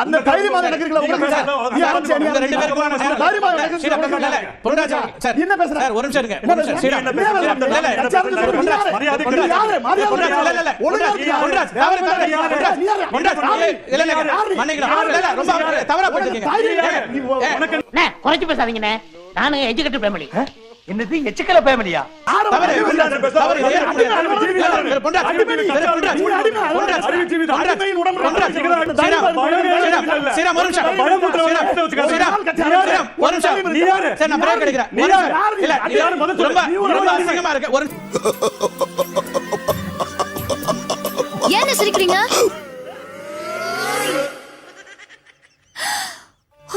அந்த தைரியமா நடக்கிறீங்களா உங்களுக்கு? என்ன பேசுறீங்க? ஒரு நிமிஷம் இருங்க. குறைச்சு பேசாதீங்கண்ணே. நானு எஜுகேட்டட் ஃபேமிலி. என்னது எச்சுக்கல ஃபேமிலியா? ஏன் சிரிக்கிறீங்க?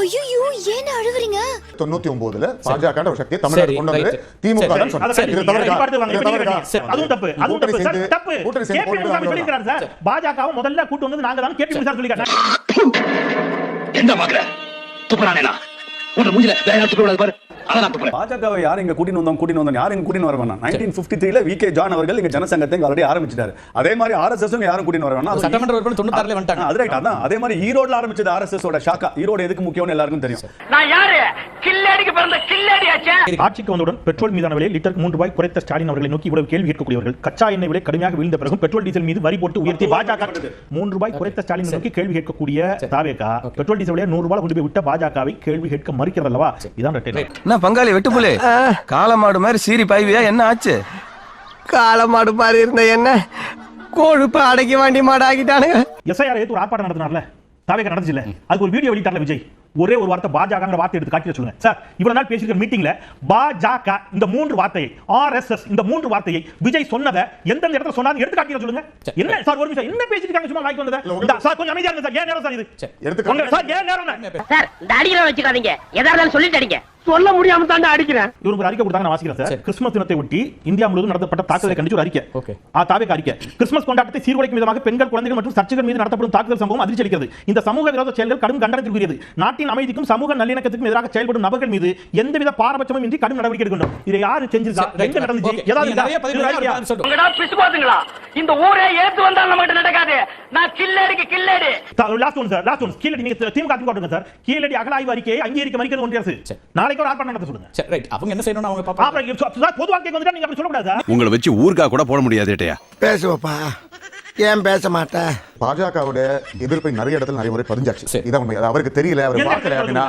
ஐயோ ஏன் அழுகுறீங்க? 99ல பாஜக ஒரு சக்தியை தமிழ்நாட்டுல கொண்டு வந்து திமுக தான் சொன்னாங்க. இது தவறுதா? அதுவும் தப்பு. அதுவும் தப்பு சார். தப்பு. கேபி முனுசாமி சொல்லிருக்காரு சார். பாஜகவை முதல்ல கூட்டி வந்தது நாங்க தான். கேபி முனுசாமி சொல்லிருக்காரு. என்ன பாக்குற? துப்புறானேனா? உன் மூஞ்சில வேற யாரும் துப்புறாத பாரு. பாஜகவை யார் இங்க கூட்டிட்டு வந்தோம் யாரும் இங்க கூட்டிட்டு வர வேணாம். 1953ல விகே ஜான் அவர்கள் இங்க ஜனசங்கத்தை ஆல்ரெடி ஆரம்பிச்சிட்டாரு. அதே மாதிரி ஆர்எஸ்எஸ் யாரும் கூட்டிட்டு வர வேணாம். சட்டமன்ற உறுப்பினர் 96ல வந்துட்டாங்க. அது ரைட். அதான் அதே மாதிரி ஈரோட்ல ஆரம்பிச்சது ஆர்எஸ்எஸ் ஓட ஷாக்கா. ஈரோடு எதுக்கு முக்கியம்னு எல்லாருக்கும் தெரியும். நான் யாரு? கில்லாடிக்கு பிறந்த கில்லாடியாச்சே. ஆட்சிக்கு வந்தவுடன் பெட்ரோல் மீதான விலை லிட்டருக்கு 3 ரூபாய் குறைத்த ஸ்டாலின் அவர்களை நோக்கி இவ்வளவு கேள்வி கேட்கக்கூடியவர்கள், கச்சா எண்ணெய் விலை கடுமையாக வீழ்ந்த பிறகு பெட்ரோல் டீசல் மீது வரி போட்டு உயர்த்தி பாஜக 3 ரூபாய் குறைத்த ஸ்டாலின் நோக்கி கேள்வி கேட்கக்கூடிய தாவேகா பெட்ரோல் டீசல் விலை 100 ரூபாய் கொண்டு போய் விட்ட பாஜகவை கேள்வி கேட்க மறுக்கிறது அல்லவா? இதான் ரெட்டை. என்ன பங்காளி வெட்டுப்புலே காலமாடு மாதிரி சீரி பாய்வியா? என்ன ஆச்சு? காலமாடு மாதிரி இருந்த என்ன கொழுப்பு அடக்கி வாண்டி மாடு ஆகிட்டானுங்க. எஸ்ஐஆர் ஏத்து ஒரு ஆர்ப்பாட்டம் நடத்தினார்ல, தாவேகா நடந்துச்சுல, அதுக்கு ஒரு வீடியோ வெளியிட்டார்ல விஜய். ஒரே ஒரு வார்த்தை பாஜகங்கிற வார்த்தை எடுத்து காட்டி சொல்லுங்க சார். இவ்வளவு நாள் பேசிருக்கிற மீட்டிங்ல பாஜக இந்த 3 வார்த்தையை, ஆர்எஸ்எஸ் இந்த 3 வார்த்தையை விஜய் சொன்னதை எந்த இடத்துல சொன்னாரு எடுத்து காட்டி சொல்லுங்க. என்ன சார் ஒரு நிமிஷம் என்ன பேசிட்டு இருக்காங்க? சும்மா மைக் வந்தத சார் கொஞ்சம் அமைதியா இருங்க சார். ஏன் நேரம் சார் இது? எடுத்து சார் ஏன் நேரம் சார் இந்த அடிக்கிற வச்சுக்காதீங்க. எதா இருந்தாலும் சொல்லிட்டு அடிங்க. சொல்ல முடியாம தாண்ட அடிக்கிறேன். இவருக்கு ஒரு அறிக்கை கொடுத்தாங்க, நான் வாசிக்கிறேன் சார். கிறிஸ்துமஸ் தினத்தை ஒட்டி இந்தியா முழுவதும் நடத்தப்பட்ட தாக்குதலை கண்டித்து ஒரு அறிக்கை. தாவேகா அறிக்கை. கிறிஸ்துமஸ் கொண்டாட்டத்தை சீர்குலைக்கும் விதமாக பெண்கள், குழந்தைகள் மற்றும் சர்ச்சைகள் மீது நடத்தப்படும் தாக்குதல் சம்பவம் அதிர்ச்சி அளிக்கிறது. இந்த சமூக விரோத செயல்கள் கடும் கண்டனத்திற்குரியது. நாட்டின் அமைதிக்கும் சமூக நல்லிணக்கத்துக்கும் எதிராக செயல்படும் நபர்கள் மீது எந்தவித பாரபட்சமும் இன்றி கடும் நடவடிக்கை எடுக்கணும். இதை யாரு செஞ்சிருக்கா? எங்க நடந்துச்சு? இந்த ஊரே ஏத்து வந்தால் நமக்கு நடக்காது. நான் கில்லாடிக்கு கில்லாடி. Last one sir. Last one. Keezhadi நீங்க திமுக போடுங்க சார். கீழடி அகலாய்வு அறிக்கையை அங்கீகரிக்க மறுக்கிறது ஒன்றிய அரசு. நாளைக்கு ஒரு ஆர்ப்பாட்டம் நடத்த சொல்லுங்க. சரி ரைட். அவங்க என்ன செய்யணும் அவங்க பாப்பா. பொதுவாக கேட்க வந்துட்டா நீங்க அப்படி சொல்ல கூடாது. உங்களை வச்சு ஊர்கா கூட போட முடியாதுட்டயா. பேசுவப்பா ஏன் பேச மாட்டேன்? பாஜகவோட எதிர்ப்பை நிறைய இடத்துல நிறைய முறை பதிஞ்சாச்சு. இதான் உண்மை. அவருக்கு தெரியல, அவர் பார்க்கல அப்படின்னா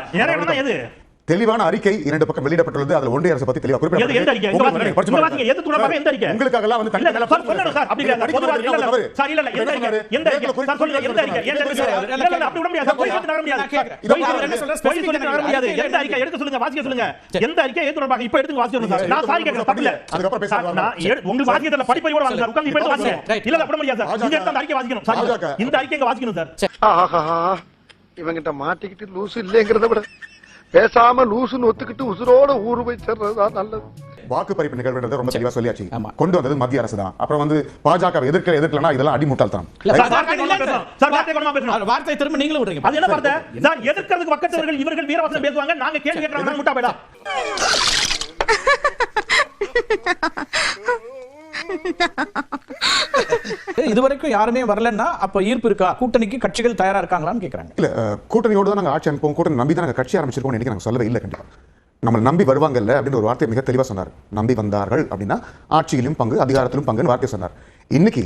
தெளிவான அறிக்கை 2 பக்கம் வெளியிடப்பட்டுள்ளது. அதுல ஒன்றிய அரசு பத்தி தெளிவா குறிப்பிடப்பட்டிருக்கு. உங்களுக்காக எல்லாம் வந்து இவங்கிட்ட மாட்டிக்கிட்டு லூசு இல்லைங்கிறத விட பேசாம லூசுன்னு ஒத்துக்கிட்டு உசுரோட ஊரு போய் சேர்றதுதான் நல்லது. வாக்கு பறிப்பு நிகழ்வுன்றது ரொம்ப தெளிவா சொல்லியாச்சு. கொண்டு வந்தது மத்திய அரசு தான். அப்புறம் வந்து பாஜக எதிர்க்கலனா இதெல்லாம் அடிமுட்டாள்தான். வார்த்தை திரும்ப நீங்களும் விடுறீங்க. அது என்ன வார்த்தை சார்? எதிர்க்கிறதுக்கு பக்கத்தவர்கள் இவர்கள் வீரவசனம் பேசுவாங்க, நாங்க கேள்வி கேட்கறாங்க. முட்டா போய்டா. இதுவரைக்கும் யாருமே வரலன்னா அப்ப ஈர்ப்பு இருக்கா? கூட்டணிக்கு கட்சிகள் தயாரா இருக்காங்களான்னு கேக்குறாங்க. இல்ல கூட்டணியோட தான் நாங்க ஆட்சி அனுப்போம், கூட்டணி நம்பி தான் நாங்க கட்சி ஆரம்பிச்சிருக்கோம் நினைக்க நாங்க சொல்லவே இல்லை. கண்டிப்பா நம்ம நம்பி வருவாங்கல்ல அப்படின்னு ஒரு வார்த்தை மிக தெளிவா சொன்னார். நம்பி வந்தார்கள் அப்படின்னா ஆட்சியிலும் பங்கு, அதிகாரத்திலும் பங்குன்னு வார்த்தை சொன்னார். இன்னைக்கு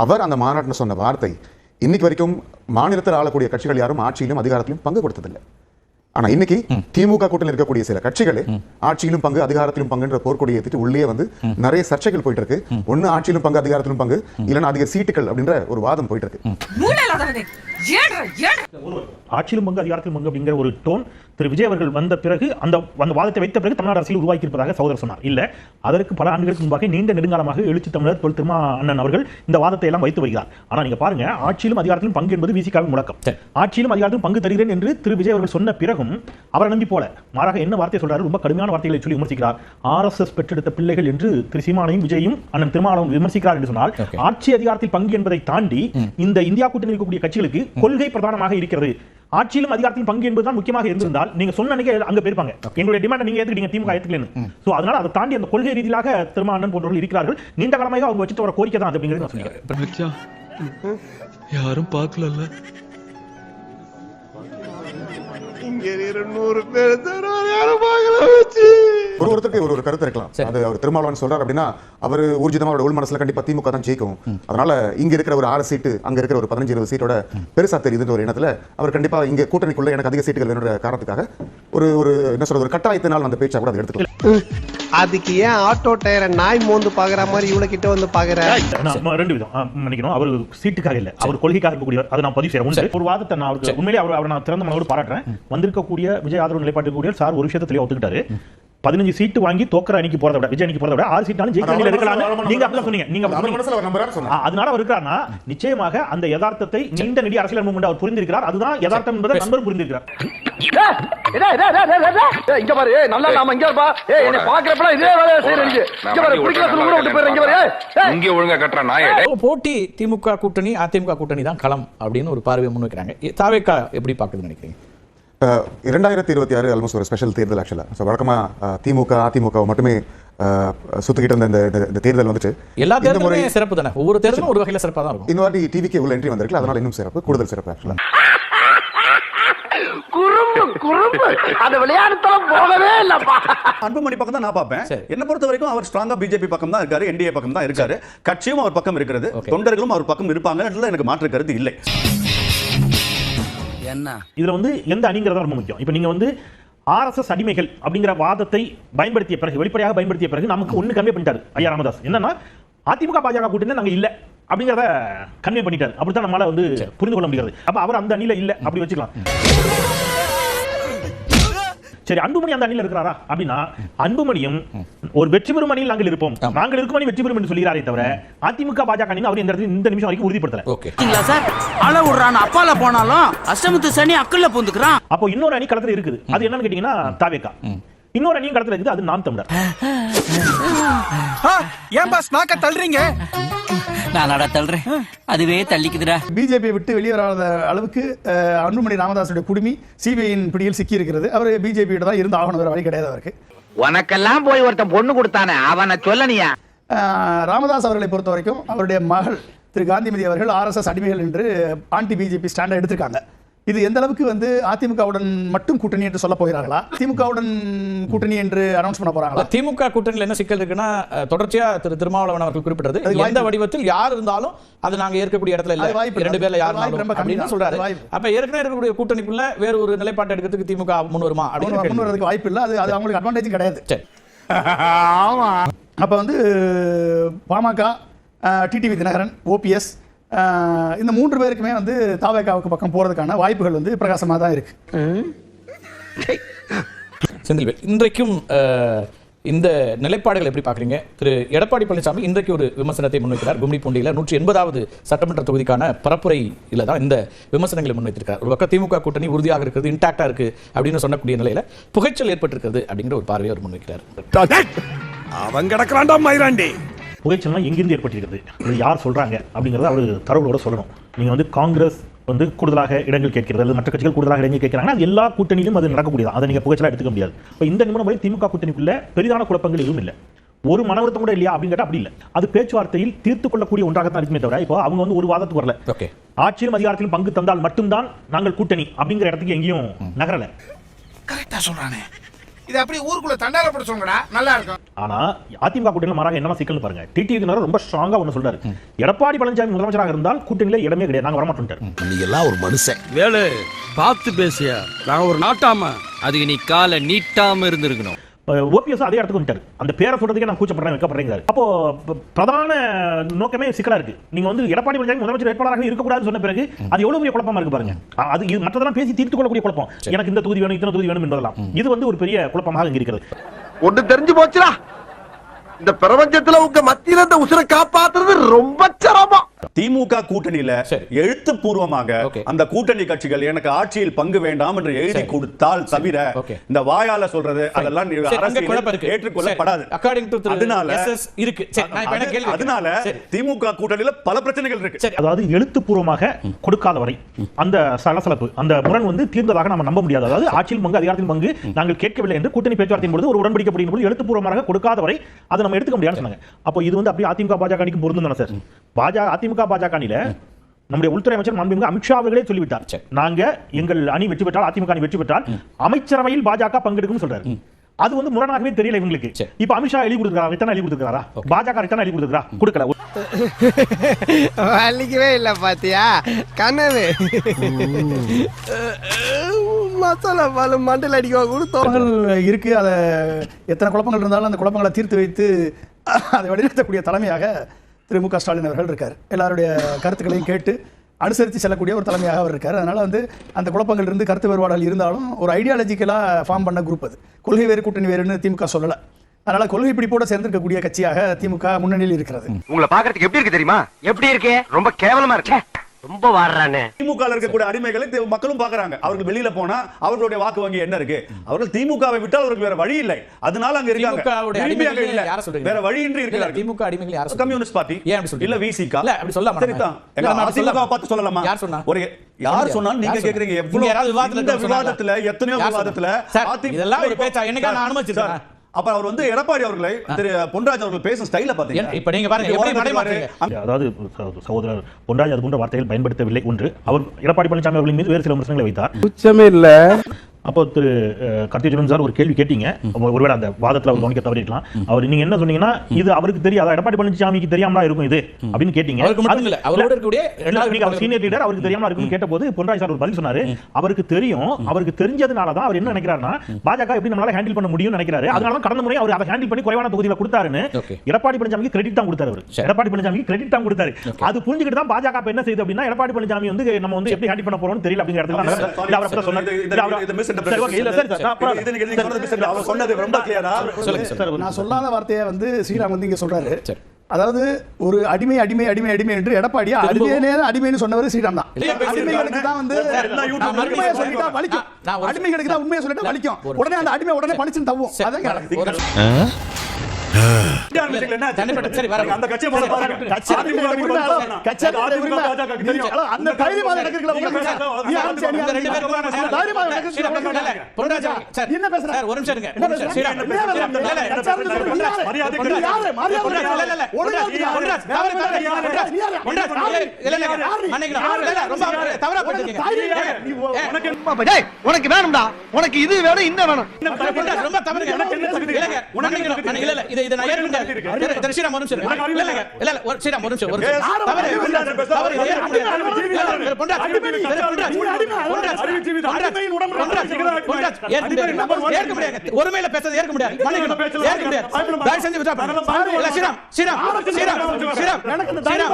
அவர் அந்த மாநாட்டில் சொன்ன வார்த்தை இன்னைக்கு வரைக்கும் மாநிலத்தில் ஆளக்கூடிய கட்சிகள் யாரும் ஆட்சியிலும் அதிகாரத்திலும் பங்கு கொடுத்ததில்லை. ஆனா இன்னைக்கு திமுக கூட்டணியில் இருக்கக்கூடிய சில கட்சிகளே ஆட்சியிலும் பங்கு, அதிகாரத்திலும் பங்குன்ற போர்க்கொடியை ஏற்றிட்டு உள்ளே வந்து நிறைய சர்ச்சைகள் போயிட்டு இருக்கு. ஒன்னு ஆட்சியிலும் பங்கு, அதிகாரத்திலும் பங்கு, இல்லைன்னா அதிக சீட்டுகள் அப்படின்ற ஒரு வாதம் போயிட்டு இருக்கு. ஆட்சியிலும் பங்கு, அதிகாரத்திலும் பங்கு அப்படிங்கிற ஒரு டோன் திரு விஜய் அவர்கள் வந்த பிறகு அந்த வாதத்தை வைத்த பிறகு தமிழ்நாடு அரசியல் உருவாக்கி இருப்பதாக சகோதரர் சொன்னார். இல்ல அதற்கு பல ஆண்டுகளுக்கு முன்பாக நீண்ட நெடுங்காலமாக எழுச்சி தமிழர் தொல் திருமா அண்ணன் அவர்கள் இந்த வாதத்தை எல்லாம் வைத்து வருகிறார். ஆனா நீங்க பாருங்க, ஆட்சியிலும் அதிகாரத்திலும் பங்கு என்பது விசிகாவின் முழக்கம். ஆட்சியிலும் அதிகாரத்திலும் பங்கு தருகிறேன் என்று திரு விஜய் அவர்கள் சொன்ன பிறகும் அவரை நம்பி போல மாறாக என்ன வார்த்தை சொல்றாரு? ரொம்ப கடுமையான வார்த்தைகளை சொல்லி விமர்சிக்கிறார். ஆர்எஸ்எஸ் பெற்றெடுத்த பிள்ளைகள் என்று திரு சீமானையும் விஜயும் அண்ணன் திருமாவளவன் விமர்சிக்கிறார் என்று சொன்னால், ஆட்சி அதிகாரத்தில் பங்கு என்பதை தாண்டி இந்த இந்தியா கூட்டணி இருக்கக்கூடிய கட்சிகளுக்கு கொள்கை பிரதானமாக இருக்கிறது. ஆட்சியிலும் அதிகாரத்திலும் பங்கு என்பதுதான் முக்கியமாக இருந்திருந்தால் நீங்க சொன்ன அங்க போயிருப்பாங்க. எங்களுடைய டிமாண்ட் நீங்க ஏத்துக்கிட்டீங்க, திமுக ஏத்துக்கலன்னு. சோ அதனால அதை தாண்டி அந்த கொள்கை ரீதியாக திருமாவளவன் போன்றவர்கள் இருக்கிறார்கள். நீண்ட காலமாக அவங்க வச்சுட்டு வர கோரிக்கை தான் அப்படிங்கிறது நான் சொல்லிக்கிறேன். யாரும் பார்க்கல, ஒருத்தருக்கு ஒரு கருத்து இருக்கலாம். அது அவர் திருமாவளவன் சொல்றாரு அப்படின்னா அவர் ஊர்ஜிதமா அவரோட உள் மனசுல கண்டிப்பா திமுக தான் ஜெயிக்கும், அதனால இங்க இருக்கிற ஒரு 6 சீட்டு அங்க இருக்கிற ஒரு 15-20 சீட்டோட பெருசா தெரியுதுன்ற ஒரு எண்ணத்துல அவர் கண்டிப்பா இங்க கூட்டணிக்குள்ள எனக்கு அதிக சீட்டுகள் வேணுன்ற காரணத்துக்காக ஒரு என்ன சொல்றது ஒரு கட்டாயத்தினால் அந்த பேச்சா கூட அதை எடுத்துக்கலாம். அதுக்கு ஏன் ஆட்டோ டயரை நாய் மோந்து பாக்குற மாதிரி இவ்வளவு கிட்ட வந்து பாக்குற? ரெண்டு விதம் மன்னிக்கணும். அவர் சீட்டுக்காக இல்ல, அவர் கொள்கைக்காக இருக்கக்கூடியவர். அதை நான் பதிவு செய்யறேன். ஒரு வாதத்தை நான் அவருக்கு உண்மையிலே அவர் நான் திறந்த மனதோடு பாராட்டுறேன். வந்திருக்கக்கூடிய விஜய் ஆதரவு நிலைப்பாட்டு கூடிய சார் ஒரு விஷயத்தை தெளிவா ஒத்துக்கிட்டாரு. 15 சீட்டு வாங்கி தோக்கற அணிக்கு போறத விட, விஜய் அணிக்கு போறத விட 6 சீட்டாலும் ஜெயிக்கிற அணியில இருக்கலாம். நீங்க அப்படி சொன்னீங்க. நீங்க அதனால அவர் இருக்காருன்னா நிச்சயமாக அந்த யதார்த்தத்தை நீண்ட நெடிய அரசியல் அனுபவம் அவர் புரிந்திருக்கிறார். அதுதான் யதார்த்தம் என்பதை நண்பர் புரிந்திருக்கிறார். இங்க பாரு, நல்லா நாம இங்க பா. என்ன பாக்குறப்பல இதே வேலைய செய்றீங்க. இங்க பாரு, புடிக்கல சொல்ல கூட விட்டு போறீங்க. இங்க பாரு, இங்க ஒழுங்கா கட்டற நாயே. போட்டி திமுக கூட்டணி அதிமுக கூட்டணி தான் களம் அப்படின்னு ஒரு பார்வையை முன்வைக்கிறாங்க. தாவேக்கா எப்படி பாக்குதுன்னு நினைக்கிறீங்க? 2026 ஆல்மோஸ்ட் ஒரு ஸ்பெஷல் தேர்தல் ஆக்சுவலா. ஸோ வழக்கமாக திமுக அதிமுக மட்டுமே சுத்திக்கிட்டு இருந்த இந்த தேர்தல் வந்துட்டு எல்லா தேர்தலுமே சிறப்பு தானே, ஒவ்வொரு தேர்தலும் ஒரு வகையில் சிறப்பாக தான் இருக்கும். இந்த வாட்டி டிவிக்கு உள்ள என்ட்ரி வந்திருக்கு, அதனால இன்னும் சிறப்பு, கூடுதல் சிறப்பு ஆக்சுவலா. குறும்பு அந்த விளையாட்டுத்தலம் போகவே இல்லப்பா. அன்புமணி பக்கம் தான் நான் பார்ப்பேன். என்ன பொறுத்த வரைக்கும் அவர் ஸ்ட்ராங்கா பிஜேபி பக்கம் தான் இருக்காரு, என்டிஏ பக்கம் தான் இருக்காரு. கட்சியும் அவர் பக்கம் இருக்கிறது, தொண்டர்களும் அவர் பக்கம் இருப்பாங்கன்றதுல எனக்கு மாற்று கருத்து இல்லை. இதுல வந்து எந்த அணிங்கிறதா ரொம்ப முக்கியம். இப்ப நீங்க வந்து RSS அடிமைகள் அப்படிங்கிற வாதத்தை பயன்படுத்திய பிறகு, வெளிப்படையாக பயன்படுத்திய பிறகு நமக்கு ஒண்ணு கன்வே பண்ணிட்டாரு ஐயா ராமதாஸ். என்னன்னா அதிமுக பாஜக கூட்டணி நாங்க இல்ல அப்படிங்கறத கன்வே பண்ணிட்டாரு. அப்படித்தான் நம்மளால வந்து புரிந்து கொள்ள முடியாது. அப்ப அவர் அந்த அணியில இல்ல அப்படி வச்சுக்கலாம். சரி, அன்புமணி அந்த அணியில் இருக்கிறாரா அப்படின்னா, அன்புமணியும் ஒரு வெற்றி பெறும் அணியில் நாங்கள் இருப்போம், நாங்கள் இருக்கும் அணி வெற்றி பெறும் என்று சொல்கிறாரே தவிர அதிமுக பாஜக அணி அவர் இந்த நிமிஷம் வரைக்கும் உறுதிப்படுத்தல. சார் அள விடுறான், அப்பால போனாலும் அஷ்டமத்து சனி அக்கல்ல பூந்துக்கிறான். அப்போ இன்னொரு அணி களத்துல இருக்குது. அது என்னன்னு கேட்டீங்கன்னா தாவேக்கா. இன்னொரு அணியும் களத்துல இருக்குது, அது நாம் தமிழர். ஏன் பாஸ் நாக்க தள்ளுறீங்க? நான் தள்ளுறேன், அதுவே தள்ளிக்குதுடா. பிஜேபியை விட்டு வெளியேறாத அளவுக்கு அன்புமணி ராமதாஸுடைய குடுமி சிபிஐயின் பிடியில் சிக்கி இருக்கிறது. அவர் பிஜேபியோட தான் இருந்து ஆகணும், வேற வழி கிடையாது அவருக்கு. உனக்கெல்லாம் போய் ஒருத்தன் பொண்ணு கொடுத்தானே, அவனை சொல்லனியா? ராமதாஸ் அவர்களை பொறுத்த வரைக்கும் அவருடைய மகள் திரு காந்திமதி அவர்கள் RSS அடிமைகள் என்று ஆன்டி பிஜேபி ஸ்டாண்டர்ட் எடுத்திருக்காங்க. இது எந்த அளவுக்கு வந்து அதிமுகவுடன் மட்டும் கூட்டணி என்று சொல்ல போகிறார்களா, திமுகவுடன் கூட்டணி என்று அனௌன்ஸ் பண்ண போறாங்களா? திமுக கூட்டணியில் என்ன சிக்கல் இருக்குன்னா, தொடர்ச்சியா திரு திருமாவளவன் அவர்கள் குறிப்பிட்டது, எந்த வடிவத்தில் யார் இருந்தாலும் அது நாங்க ஏற்கக்கூடிய இடத்துல இல்ல, ரெண்டு பேர்ல யார் அப்படின்னு சொல்றாரு. அப்ப ஏற்கனவே இருக்கக்கூடிய கூட்டணிக்குள்ள வேற ஒரு நிலைப்பாட்டை எடுக்கிறதுக்கு திமுக முன் வருமா அப்படின்னு முன் வரதுக்கு வாய்ப்பு இல்லை. அது அவங்களுக்கு அட்வான்டேஜும் கிடையாது. அப்ப வந்து பாமக, டிடிவி தினகரன், OPS இந்த 3 பேருக்குமே வந்து தாவேகாவுக்கு பக்கம் போறதுக்கான வாய்ப்புகள் வந்து பிரகாசமாக தான் இருக்கு. செந்தில்வேல், இன்றைக்கும் இந்த நிலைப்பாடுகள் எப்படி பாக்குறீங்க? திரு எடப்பாடி பழனிசாமி இன்றைக்கு ஒரு விமர்சனத்தை முன்வைக்கிறார். கும்மிடிப்பூண்டியில் 180வது சட்டமன்ற தொகுதிக்கான பரப்புரையில் தான் இந்த விமர்சனங்களை முன்வைத்திருக்கிறார். ஒரு பக்கம் திமுக கூட்டணி உறுதியாக இருக்கிறது, இன்டாக்டா இருக்கு அப்படின்னு சொல்லக்கூடிய நிலையில புகைச்சல் ஏற்பட்டிருக்கிறது அப்படிங்கிற ஒரு பார்வையை அவர் முன்வைக்கிறார். அவன் கிடக்கிறான்டா மயிராண்டி. புகைச்சல்லாம் எங்கிருந்து ஏற்பட்டிருக்கிறது, இது யார் சொல்றாங்க அப்படிங்கறத அவர் தரவுகளோட சொல்லணும். நீங்க வந்து காங்கிரஸ் வந்து கூடுதலாக இடங்கள் கேட்கிறது, அல்லது மற்ற கட்சிகள் கூடுதலாக இடங்கள் கேட்கிறாங்க, அது எல்லா கூட்டணியிலும் அது நடக்கக்கூடியது. அதை நீங்க புகைச்சலா எடுத்துக்க முடியாது. இப்போ இந்த நிமிடம் வரை திமுக கூட்டணிக்குள்ள பெரிதான குழப்பங்கள் எதுவும் இல்லை. ஒரு மனவருத்தம் கூட இல்லையா அப்படின்னு கேட்டா அப்படி இல்லை. அது பேச்சுவார்த்தையில் தீர்த்துக் கொள்ளக்கூடிய ஒன்றாகத்தான் இருக்குமே தவிர இப்போ அவங்க வந்து ஒரு வாதத்துக்கு வரல. ஆட்சியிலும் அதிகாரத்திலும் பங்கு தந்தால் மட்டும்தான் நாங்கள் கூட்டணி அப்படிங்கிற இடத்துக்கு எங்கேயும் நகரல. கரெக்டா சொல்றானே, இது அப்படியே ஊருக்குள்ள தண்டால போட சொல்லுங்கடா, நல்லா இருக்கும். ஆனா அதிமுக கூட்டணியில் மாறாக என்ன சிக்கல்னு பாருங்க. டிடிவி தினகரன் ரொம்ப ஸ்ட்ராங்கா ஒன்னு சொல்றாரு, எடப்பாடி பழனிசாமி முதலமைச்சராக இருந்தால் கூட்டணியில இடமே கிடையாது, நாங்க வரமாட்டோம். நீ எல்லாம் ஒரு மனுஷன். வேலு பார்த்து பேசியா, நான் ஒரு நாட்டாம. அதுக்கு நீ காலை நீட்டாம இருந்திருக்கணும். OPS அதே இடத்துக்கு வந்துட்டாரு. அந்த பேரை சொல்றதுக்கே நான் கூச்சப்படுறேன், வைக்கப்படுறேங்கிறாரு. அப்போ பிரதான நோக்கமே சிக்கலா இருக்கு. நீங்க வந்து எடப்பாடி பழனிசாமி முதலமைச்சர் வேட்பாளராக இருக்கக்கூடாதுன்னு சொன்ன பிறகு அது எவ்வளவு பெரிய குழப்பமா இருக்கு பாருங்க. அது மற்றதெல்லாம் பேசி தீர்த்துக் கொள்ளக்கூடிய குழப்பம். எனக்கு இந்த தொகுதி வேணும், இத்தனை தொகுதி வேணும் என்பதெல்லாம் இது வந்து ஒரு பெரிய குழப்பமாக இங்க இருக்கிறது. ஒன்று தெரிஞ்சு போச்சுடா, இந்த பிரபஞ்சத்துல உங்க மத்தியில இந்த உசுரை காப்பாத்துறது ரொம்ப சிரமம். திமுக கூட்டணியில எழுத்துப்பூர்வமாக அந்த கூட்டணி கட்சிகள் எனக்கு ஆட்சியில் பங்கு வேண்டாம் என்று எழுதி கொடுத்தால் தவிர இந்த வாயால சொல்றது அதெல்லாம் ஏற்றுக்கொள்ளப்படாது. அதனால திமுக கூட்டணியில பல பிரச்சனைகள் இருக்கு. அதாவது எழுத்துப்பூர்வமாக கொடுக்காத வரை அந்த சலசலப்பு, அந்த முரண் வந்து தீர்ந்ததாக நம்ம நம்ப முடியாது. அதாவது ஆட்சியில் பங்கு, அதிகாரத்தில் பங்கு நாங்கள் கேட்கவில்லை என்று கூட்டணி பேச்சுவார்த்தையின் பொழுது ஒரு உடன்படிக்கை பொழுது எழுத்துப்பூர்வமாக கொடுக்காத வரை அதை நம்ம எடுத்துக்க முடியாது சொன்னாங்க. அப்போ இது வந்து அப்படியே அதிமுக பாஜக அணிக்கு பொருந்தும் தானே சார்? அதிமுக பாஜக அணியில நம்முடைய உள்துறை அமைச்சர் மாண்புமிகு அமித்ஷா அவர்களே சொல்லிவிட்டார், நாங்க எங்கள் அணி வெற்றி பெற்றால், அதிமுக அணி வெற்றி பெற்றால் அமைச்சரவையில் பாஜக பங்கெடுக்கும் சொல்றாரு. அது வந்து முரணாகவே தெரியல இவங்களுக்கு. இப்ப அமித்ஷா எழுதி கொடுத்துருக்காரா, ரிட்டர்ன் எழுதி கொடுத்துருக்காரா, பாஜக ரிட்டர்ன் எழுதி கொடுத்துருக்கா, கொடுக்கல. வலிக்கவே இல்ல பாத்தியா கனவு மசாலா பால் மண்டல் அடிக்க கொடுத்தோம் இருக்கு. அதை எத்தனை குழப்பங்கள் இருந்தாலும் அந்த குழப்பங்களை தீர்த்து வைத்து அதை வழிநடத்தக்கூடிய தலைமையாக திரு மு க ஸ்டாலின் அவர்கள் இருக்கார். எல்லாருடைய கருத்துக்களையும் கேட்டு அனுசரித்து செல்லக்கூடிய ஒரு தலைமையாக அவர் இருக்கார். அதனால வந்து அந்த குழப்பங்கள் இருந்து கருத்து வேறுபாடுகள் இருந்தாலும் ஒரு ஐடியாலஜிக்கலாக ஃபார்ம் பண்ண குரூப் அது. கொள்கை வேறு கூட்டணி வேறுன்னு திமுக சொல்லலை. அதனால கொள்கை பிடிப்போட சேர்ந்திருக்கக்கூடிய கட்சியாக திமுக முன்னணியில் இருக்கிறது. உங்களை பாக்குறதுக்கு எப்படி இருக்கு தெரியுமா? எப்படி இருக்கு? ரொம்ப கேவலமா இருக்கு. ரொம்ப வாடுறானே. திமுக இருக்கக்கூடிய அடிமைகளை மக்களும் பாக்குறாங்க. அவர்கள் வெளியில போனா அவர்களுடைய வாக்கு வங்கி என்ன இருக்கு? அவர்கள் திமுகவை விட்டால் அவருக்கு வேற வழி இல்லை. அதனால அங்க இருக்காங்க. வேற வழியின்றி இருக்கிறார்கள். திமுக அடிமைகள் யார்? Communist party. ஏன் அப்படி சொல்றீங்க? இல்ல விசிக. இல்ல அப்படி சொல்ல மாட்டாங்க. அதிமுக பார்த்து சொல்லலாமா? யார் சொன்னா? ஒரு யார் சொன்னாலும் நீங்க கேக்குறீங்க. எவ்வளவு விவாதத்துல எத்தனையோ விவாதத்துல இதெல்லாம் ஒரு பேச்சா? என்னைக்கா நான் அனுமதிச்சிருக்கேன்? அப்ப அவர் வந்து எடப்பாடி அவர்களை திரு பொன்ராஜ் அவர்கள் பேசும் ஸ்டைல பாத்தீங்க. இப்ப நீங்க பாருங்க எப்படி நடைமுறை. அதாவது சகோதரர் பொன்ராஜ் அது போன்ற வார்த்தைகள் பயன்படுத்தவில்லை. ஒன்று, அவர் எடப்பாடி பழனிசாமி அவர்களின் மீது வேறு சில விமர்சனங்களை வைத்தார். உச்சமே இல்ல. அப்போ திரு கார்த்திகேயன் சார் ஒரு கேள்வி கேட்டீங்க. ஒருவேளை அந்த வாதத்துல அவர் கவனிக்க தவறிக்கலாம். அவர் நீங்க என்ன சொன்னீங்கன்னா இது அவருக்கு தெரியாதா, எடப்பாடி பழனிசாமிக்கு தெரியாமலா இருக்கும் இது அப்படின்னு கேட்டீங்க. சீனியர் லீடர் அவருக்கு தெரியாமலா இருக்கும் கேட்டபோது பொன்ராஜ் சார் ஒரு பதில் சொன்னாரு. அவருக்கு தெரியும். அவருக்கு தெரிஞ்சதுனாலதான் அவர் என்ன நினைக்கிறாருன்னா பாஜக எப்படி நம்மளால ஹேண்டில் பண்ண முடியும்னு நினைக்கிறாரு. அதனால கடந்த முறை அவர் அதை ஹேண்டில் பண்ணி குறைவான தொகுதியில கொடுத்தாருன்னு எடப்பாடி பழனிசாமிக்கு கிரெடிட் தான் கொடுத்தாரு. எடப்பாடி பழனிசாமிக்கு கிரெடிட் தான் கொடுத்தாரு. அது புரிஞ்சுக்கிட்டு தான் பாஜக என்ன செய்யுது அப்படின்னா எடப்பாடி பழனிசாமி வந்து நம்ம வந்து எப்படி ஹேண்டில் பண்ண போறோம்னு தெரியல அப்படிங்கிற இடத்துல சொன்னாரு. நான் சொல்லாத வார்த்தையை வந்து ஸ்ரீராம் வந்து இங்க சொல்றாரு. அதாவது ஒரு அடிமை அடிமை அடிமை அடிமை என்று எடப்பாடி அடிமைன்னு சொன்னவர் ஸ்ரீராம் தான். அடிமைகளுக்கு தான் வந்து உண்மையை சொல்லிட்டா வலிக்கும். அடிமைகளுக்கு தான் உண்மையை சொல்லிட்டா வலிக்கும். உடனே அந்த அடிமை உடனே பணிச்சுன்னு தவும். உனக்கு வேணும்டா, உனக்கு இது வேணும் இன்னும் வேணும். இதை நான் ஏற்க முடியாது. ஸ்ரீராம் ஒரு நிமிஷம். இல்ல இல்ல ஒரு ஸ்ரீராம் ஒரு நிமிஷம். தவறு ஏற்க முடியாது. பொன்ராஜ் ஏற்க முடியாது. ஒருமையில பேசுறது ஏற்க முடியாது. ஏற்க முடியாது. தயவு செஞ்சு விட்டா இல்ல ஸ்ரீராம் ஸ்ரீராம் ஸ்ரீராம் ஸ்ரீராம்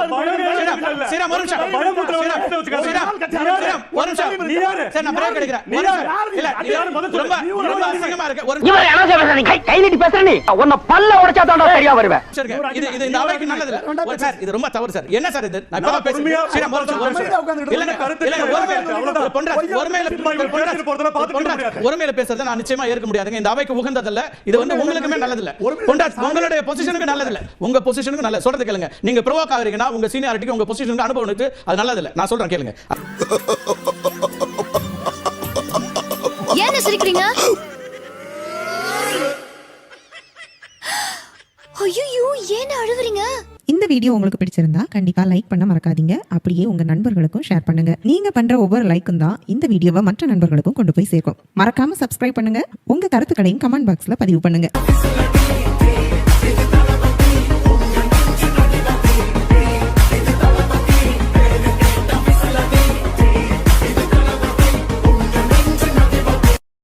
ஸ்ரீராம் ஒரு நிமிஷம். ஸ்ரீராம் ஒரு நிமிஷம். சரி நான் பிரேக் எடுக்கிறேன். இல்ல ரொம்ப அசிங்கமா இருக்கு. ஒரு கை நீட்டி பேசுற நீ உன்னை பல்ல உடைச்சா தான் சரியா வருவேன். இது இந்த அவைக்கு நல்லது இல்ல சார். இது ரொம்ப தவறு சார். என்ன சார் இது? நான் இப்ப பேசுறேன். ஸ்ரீராம் ஒரு நிமிஷம். இல்ல ஒருமையில பேசுறதை நான் நிச்சயமா ஏற்க முடியாதுங்க. இந்த அவைக்கு உகந்ததல்ல. இது வந்து உங்களுக்குமே நல்லது இல்ல. உங்களுடைய பொசிஷனுக்கு நல்லது இல்ல. உங்க பொசிஷனுக்கு நல்ல சொல்றது கேளுங்க. நீங்க ப்ரோவோக் ஆகுறீங்கன்னா உங்க சீனியாரிட்டிக்கு உங்க பொசிஷனுக்கு அனுபவம் இருக்கு. அது நல்லது இல்ல. நான் சொல்றேன் கேளுங்க. ஏன் சிரிக்கிறீங்க? ஐயோ ஏன் அழுவுறீங்க? இந்த வீடியோ உங்களுக்கு பிடிச்சிருந்தா கண்டிப்பா லைக் பண்ண மறக்காதீங்க. அப்படியே உங்க நண்பர்களுக்கும் ஷேர் பண்ணுங்க. நீங்க பண்ற ஒவ்வொரு லைக்கும் தான் இந்த வீடியோவை மற்ற நண்பர்களுக்கும் கொண்டு போய் சேர்க்கும். மறக்காம சப்ஸ்கிரைப் பண்ணுங்க. உங்க கருத்துக்களையும் கமெண்ட் பாக்ஸ்ல பதிவு பண்ணுங்க.